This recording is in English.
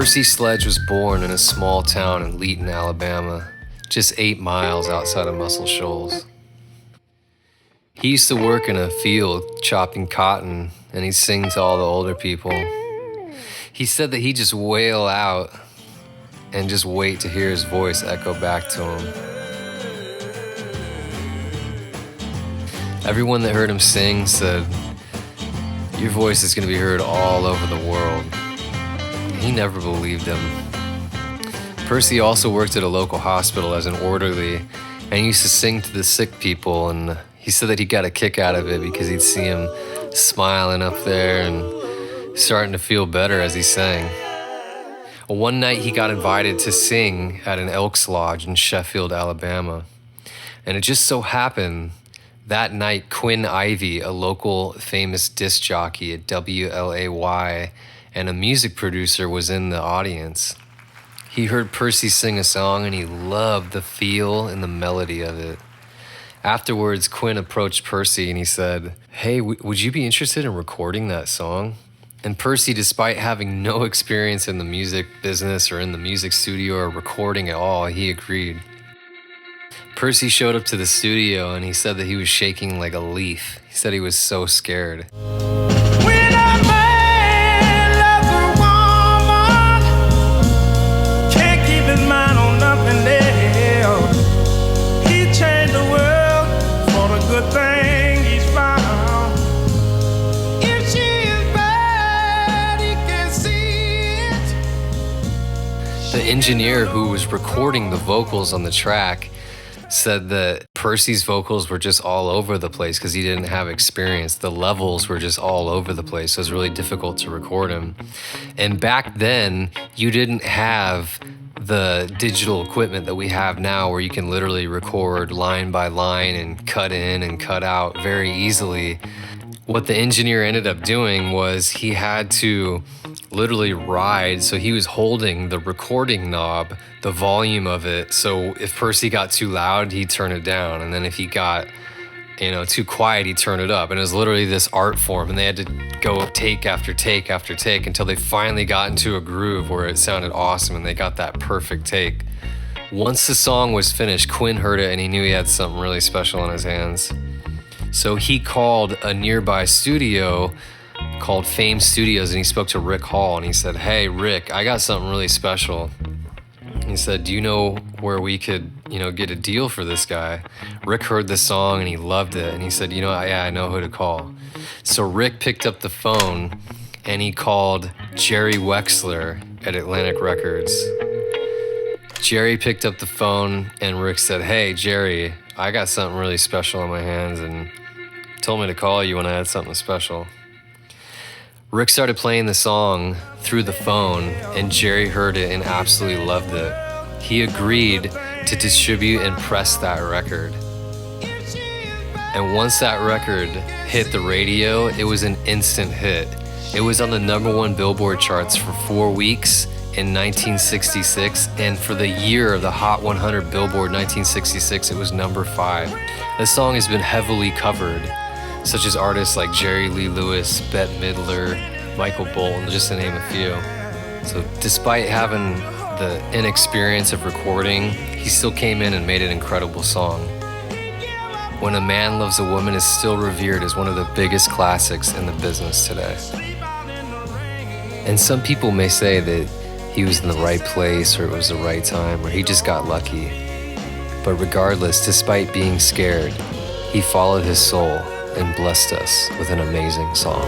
Percy Sledge was born in a small town in Leeton, Alabama, just 8 miles outside of Muscle Shoals. He used to work in a field chopping cotton, and he'd sing to all the older people. He said that he'd just wail out and just wait to hear his voice echo back to him. Everyone that heard him sing said, "Your voice is going to be heard all over the world." He never believed him. Percy also worked at a local hospital as an orderly, and he used to sing to the sick people, and he said that he got a kick out of it because he'd see him smiling up there and starting to feel better as he sang. One night he got invited to sing at an Elks Lodge in Sheffield, Alabama. And it just so happened that night Quinn Ivy, a local famous disc jockey at WLAY, and a music producer was in the audience. He heard Percy sing a song and he loved the feel and the melody of it. Afterwards, Quinn approached Percy and he said, "Hey, would you be interested in recording that song?" And Percy, despite having no experience in the music business or in the music studio or recording at all, he agreed. Percy showed up to the studio and he said that he was shaking like a leaf. He said he was so scared. The engineer who was recording the vocals on the track said that Percy's vocals were just all over the place because he didn't have experience. The levels were just all over the place, so it was really difficult to record him. And back then, you didn't have the digital equipment that we have now where you can literally record line by line and cut in and cut out very easily. What the engineer ended up doing was he had to literally ride, so he was holding the recording knob, the volume of it, so if Percy got too loud, he'd turn it down, and then if he got, too quiet, he'd turn it up. And it was literally this art form, and they had to go take after take after take until they finally got into a groove where it sounded awesome and they got that perfect take. Once the song was finished, Quinn heard it and he knew he had something really special on his hands. So he called a nearby studio called Fame Studios and he spoke to Rick Hall and he said, "Hey, Rick, I got something really special." He said, "Do you know where we could, get a deal for this guy?" Rick heard the song and he loved it and he said, "Yeah, I know who to call." So Rick picked up the phone and he called Jerry Wexler at Atlantic Records. Jerry picked up the phone and Rick said, "Hey, Jerry, I got something really special on my hands and told me to call you when I had something special." Rick started playing the song through the phone and Jerry heard it and absolutely loved it. He agreed to distribute and press that record. And once that record hit the radio, it was an instant hit. It was on the #1 Billboard charts for 4 weeks in 1966, and for the year of the Hot 100 Billboard 1966, it was #5. The song has been heavily covered, such as artists like Jerry Lee Lewis, Bette Midler, Michael Bolton, just to name a few. So despite having the inexperience of recording, he still came in and made an incredible song. When a Man Loves a Woman is still revered as one of the biggest classics in the business today. And some people may say that he was in the right place or it was the right time or he just got lucky. But regardless, despite being scared, he followed his soul and blessed us with an amazing song.